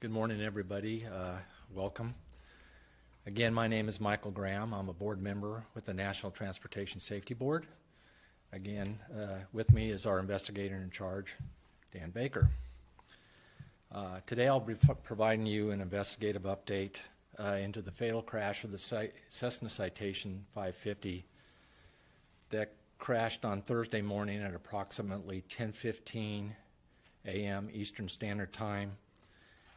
Good morning, everybody. Welcome. Again, my name is Michael Graham. I'm a board member with the National Transportation Safety Board. Again, with me is our investigator in charge, Dan Baker. Today I'll be providing you an investigative update into the fatal crash of the Cessna Citation 550 that crashed on Thursday morning at approximately 10:15 a.m. Eastern Standard Time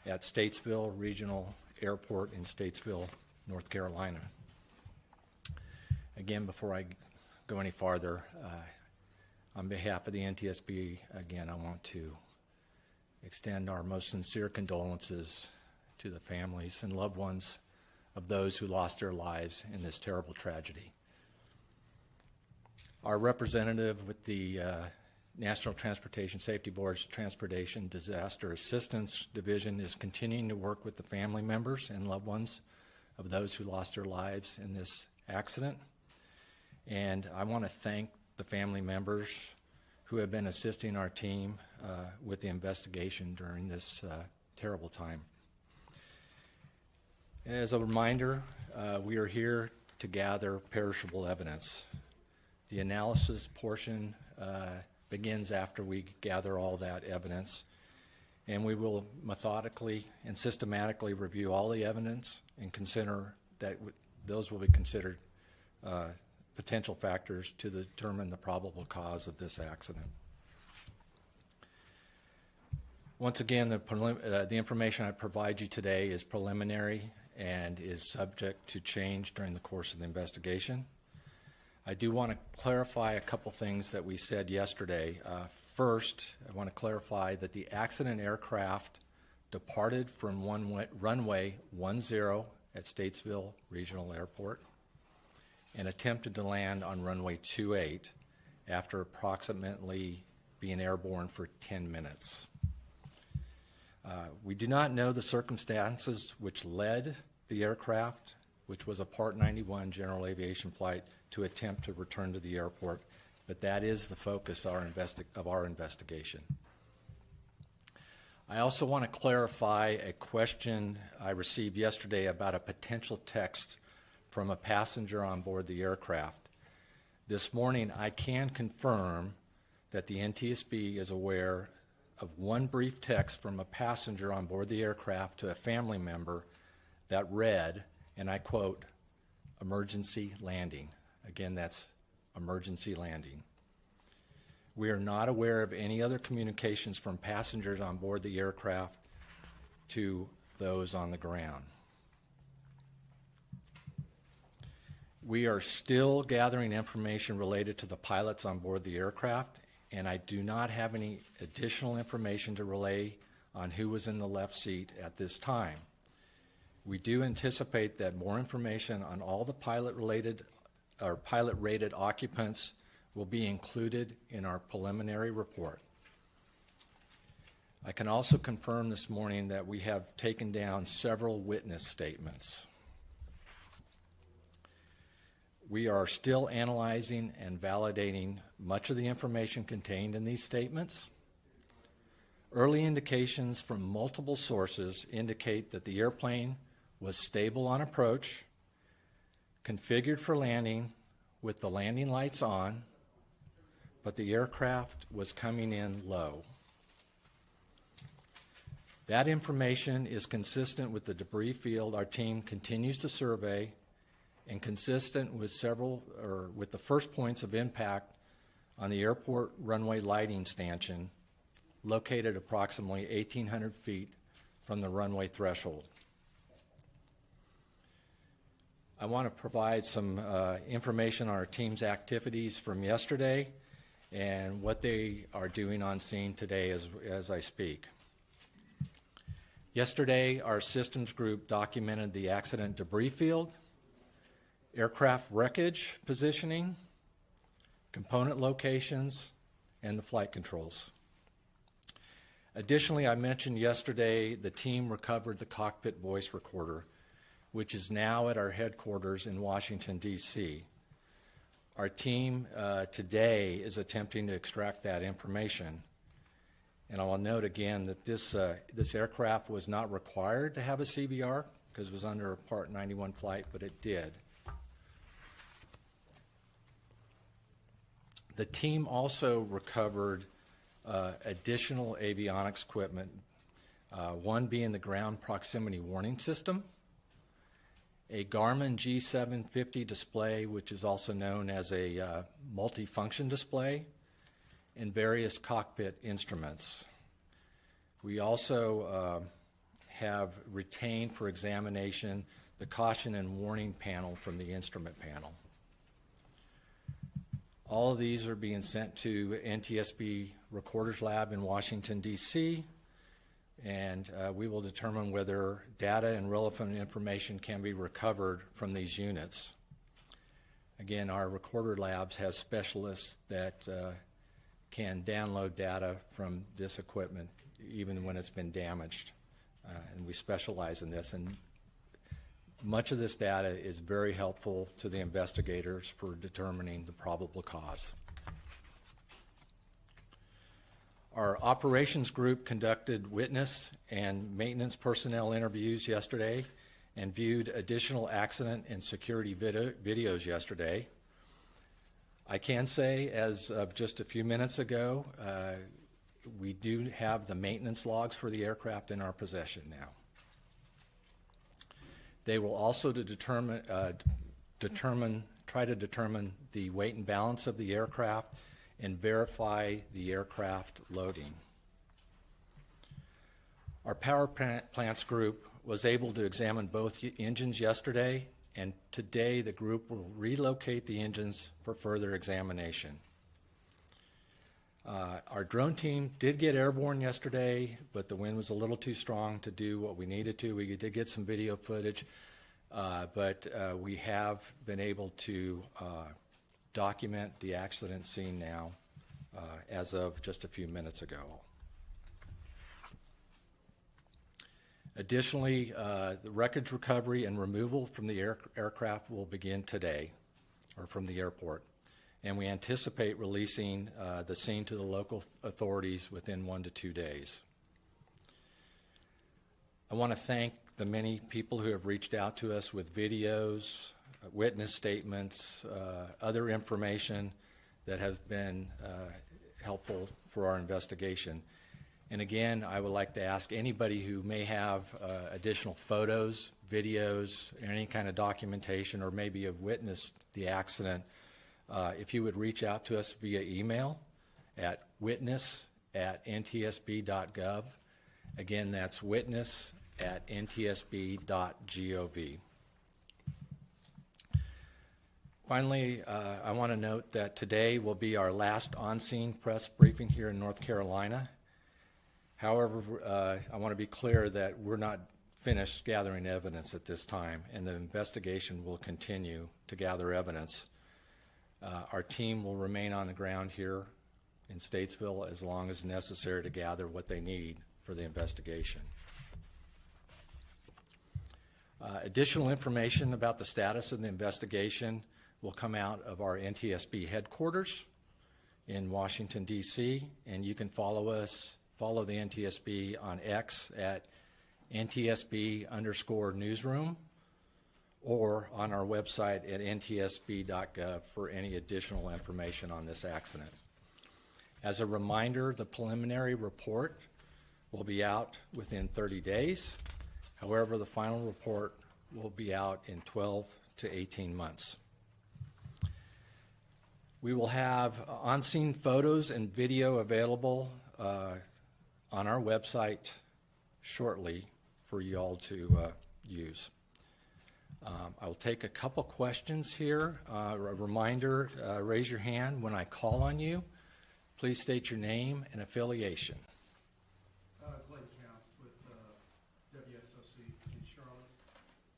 at Statesville Regional Airport in Statesville, North Carolina. Again, before I go any farther, on behalf of the NTSB, again, I want to extend our most sincere condolences to the families and loved ones of those who lost their lives in this terrible tragedy. Our representative with the National Transportation Safety Board's Transportation Disaster Assistance Division is continuing to work with the family members and loved ones of those who lost their lives in this accident. And I want to thank the family members who have been assisting our team with the investigation during this terrible time. As a reminder, we are here to gather perishable evidence. The analysis portion begins after we gather all that evidence, and we will methodically and systematically review all the evidence and consider that those will be considered potential factors to determine the probable cause of this accident. Once again, the information I provide you today is preliminary and is subject to change during the course of the investigation. I do want to clarify a couple things that we said yesterday. First, I want to clarify that the accident aircraft departed from runway 10 at Statesville Regional Airport and attempted to land on runway 28 after approximately being airborne for 10 minutes. We do not know the circumstances which led the aircraft, which was a Part 91 general aviation flight, to attempt to return to the airport, but that is the focus of our investigation. I also want to clarify a question I received yesterday about a potential text from a passenger on board the aircraft. This morning, I can confirm that the NTSB is aware of one brief text from a passenger on board the aircraft to a family member that read, and I quote, "emergency landing." Again, that's emergency landing. We are not aware of any other communications from passengers on board the aircraft to those on the ground. We are still gathering information related to the pilots on board the aircraft, and I do not have any additional information to relay on who was in the left seat at this time. We do anticipate that more information on all the pilot-rated occupants will be included in our preliminary report. I can also confirm this morning that we have taken down several witness statements. We are still analyzing and validating much of the information contained in these statements. Early indications from multiple sources indicate that the airplane was stable on approach, configured for landing with the landing lights on, but the aircraft was coming in low. That information is consistent with the debris field our team continues to survey and consistent with with the first points of impact on the airport runway lighting stanchion located approximately 1,800 feet from the runway threshold. I want to provide some information on our team's activities from yesterday and what they are doing on scene today as I speak. Yesterday, our systems group documented the accident debris field, aircraft wreckage positioning, component locations, and the flight controls. Additionally, I mentioned yesterday the team recovered the cockpit voice recorder, which is now at our headquarters in Washington, D.C. Our team today is attempting to extract that information, And I will note again that this aircraft was not required to have a CVR because it was under a Part 91 flight, but it did. The team also recovered additional avionics equipment, one being the ground proximity warning system, a Garmin G750 display, which is also known as a multifunction display, and various cockpit instruments. We also have retained for examination the caution and warning panel from the instrument panel. All of these are being sent to NTSB Recorder's Lab in Washington, D.C., and we will determine whether data and relevant information can be recovered from these units. Again, our recorder labs have specialists that can download data from this equipment even when it's been damaged, and we specialize in this. And much of this data is very helpful to the investigators for determining the probable cause. Our operations group conducted witness and maintenance personnel interviews yesterday and viewed additional accident and security videos yesterday. I can say, as of just a few minutes ago, we do have the maintenance logs for the aircraft in our possession now. They will also try to determine the weight and balance of the aircraft and verify the aircraft loading. Our power plants group was able to examine both engines yesterday, and today the group will relocate the engines for further examination. Our drone team did get airborne yesterday, but the wind was a little too strong to do what we needed to. We did get some video footage, but we have been able to document the accident scene now as of just a few minutes ago. Additionally, the wreckage recovery and removal from the aircraft will begin today, or from the airport, and we anticipate releasing the scene to the local authorities within 1 to 2 days. I want to thank the many people who have reached out to us with videos, witness statements, other information that has been helpful for our investigation. And again, I would like to ask anybody who may have additional photos, videos, any kind of documentation, or maybe have witnessed the accident, if you would reach out to us via email at witness@ntsb.gov. Again, that's witness@ntsb.gov. Finally, I want to note that today will be our last on-scene press briefing here in North Carolina. However, I want to be clear that we're not finished gathering evidence at this time, and the investigation will continue to gather evidence. Our team will remain on the ground here in Statesville as long as necessary to gather what they need for the investigation. Additional information about the status of the investigation will come out of our NTSB headquarters in Washington, D.C., and you can follow the NTSB on X at NTSB_newsroom or on our website at ntsb.gov for any additional information on this accident. As a reminder, the preliminary report will be out within 30 days. However, the final report will be out in 12 to 18 months. We will have on-scene photos and video available on our website shortly for you all to use. I will take a couple questions here. A reminder, raise your hand when I call on you. Please state your name and affiliation. Glenn Counts with WSOC in Charlotte.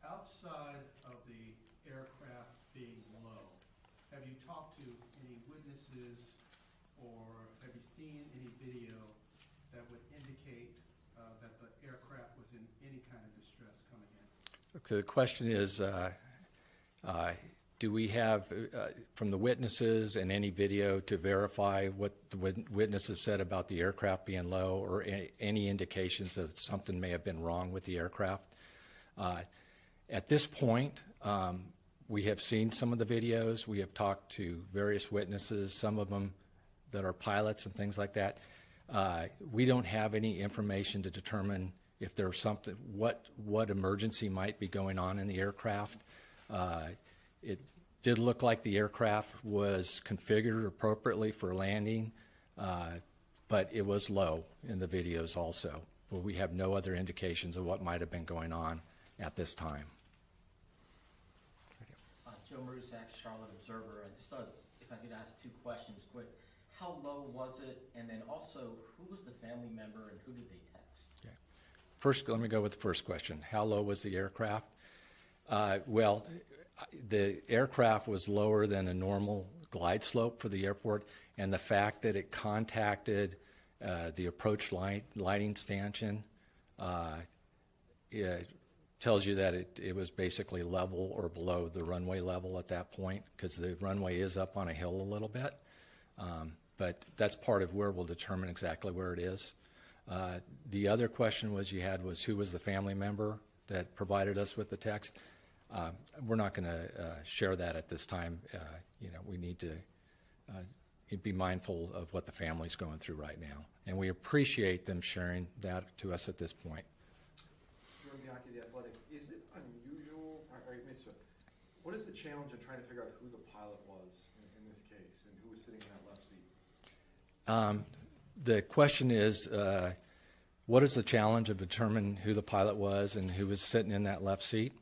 Outside of the aircraft being low, have you talked to any witnesses or have you seen any video that would indicate that the aircraft was in any kind of distress coming in? Okay, the question is, Do we have, from the witnesses and any video, to verify what the witnesses said about the aircraft being low, or any indications that something may have been wrong with the aircraft? At this point, we have seen some of the videos. We have talked to various witnesses, some of them that are pilots and things like that. We don't have any information to determine if there's something, what emergency might be going on in the aircraft. It did look like the aircraft was configured appropriately for landing, but it was low in the videos also. But we have no other indications of what might have been going on at this time. Joe Marusak, Charlotte Observer. I just thought if I could ask two questions quick. How low was it? And then also, who was the family member and who did they text? Okay. First, let me go with the first question. How low was the aircraft? Well, the aircraft was lower than a normal glide slope for the airport, and the fact that it contacted the approach lighting stanchion it tells you that it was basically level or below the runway level at that point, because the runway is up on a hill a little bit. But that's part of where we'll determine exactly where it is. The other question you had was who was the family member that provided us with the text. We're not going to share that at this time. We need to be mindful of what the family's going through right now, and we appreciate them sharing that to us at this point. Is it unusual, what is the challenge in trying to figure out who the pilot was in this case and who was sitting in that left seat? The question is, what is the challenge of determining who the pilot was and who was sitting in that left seat?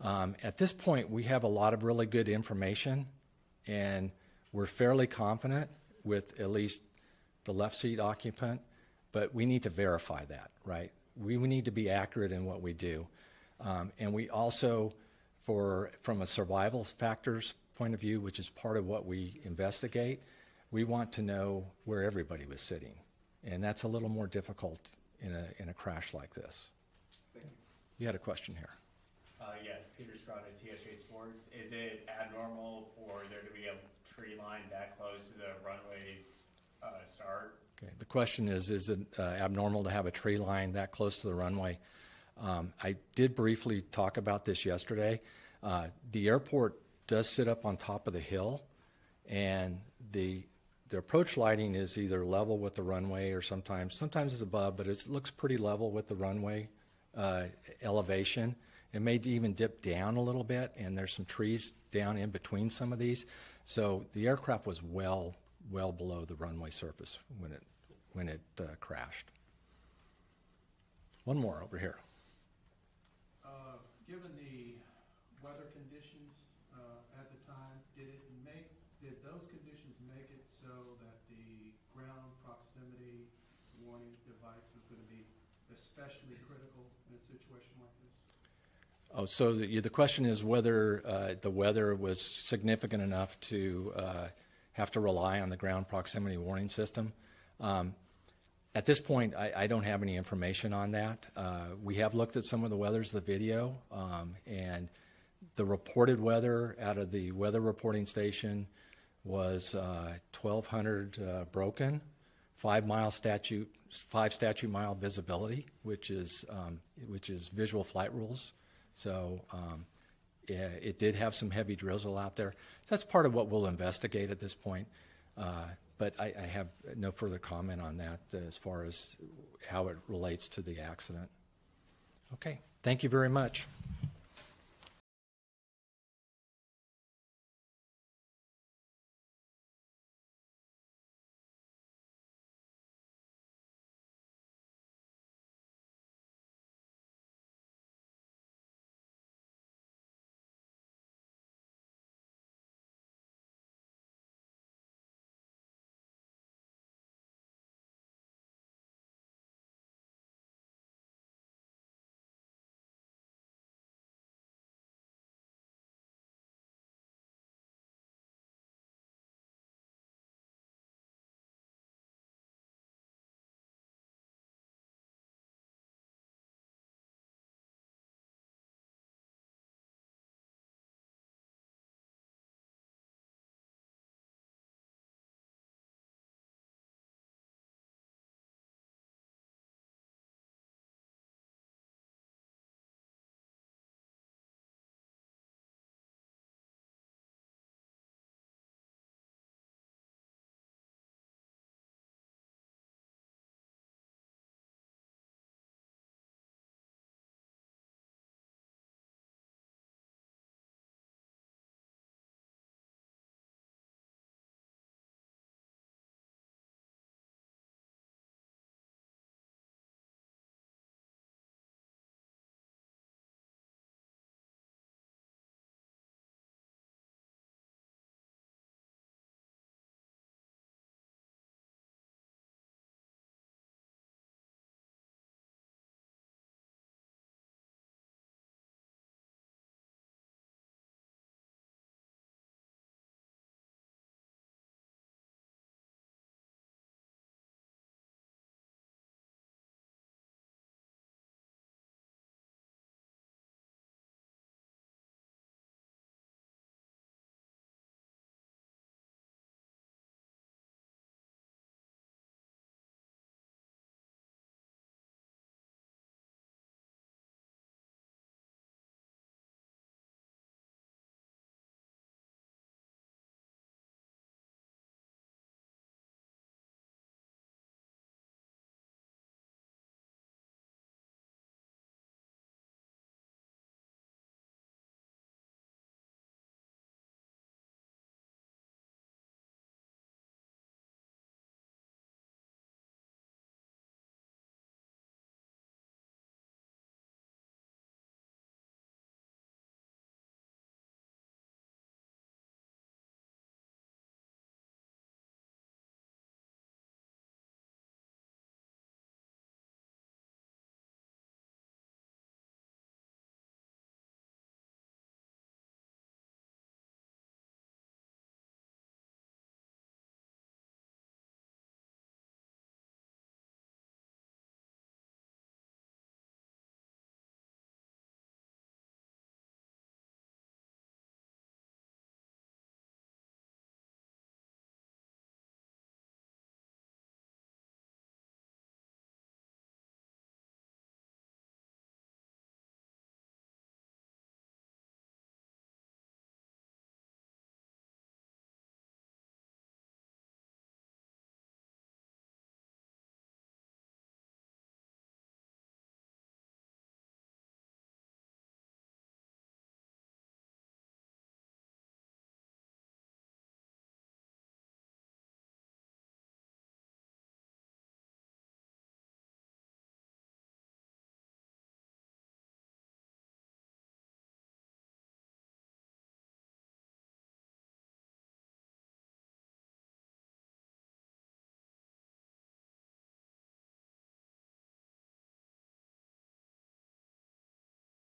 At this point, we have a lot of really good information, and we're fairly confident with at least the left seat occupant, but we need to verify that, right? We need to be accurate in what we do. And we also, from a survival factors point of view, which is part of what we investigate, we want to know where everybody was sitting. And that's a little more difficult in a crash like this. Thank you. You had a question here. Yes, Peter Scott at TSJ Sports. Is it abnormal for there to be a tree line that close to the runway's start? Okay. The question is it abnormal to have a tree line that close to the runway? I did briefly talk about this yesterday. The airport does sit up on top of the hill, and the approach lighting is either level with the runway or sometimes it's above, but it looks pretty level with the runway elevation. It may even dip down a little bit, and there's some trees down in between some of these. So the aircraft was well below the runway surface when it crashed. One more over here. Given the weather conditions at the time, did those conditions make it so that the ground proximity warning device was going to be especially critical in a situation like this? Oh, so the question is whether the weather was significant enough to have to rely on the ground proximity warning system. At this point, I don't have any information on that. We have looked at some of the weathers of the video, and the reported weather out of the weather reporting station was 1,200 broken, 5 statute mile visibility, which is visual flight rules. So it did have some heavy drizzle out there. That's part of what we'll investigate at this point. But I have no further comment on that as far as how it relates to the accident. Okay, thank you very much.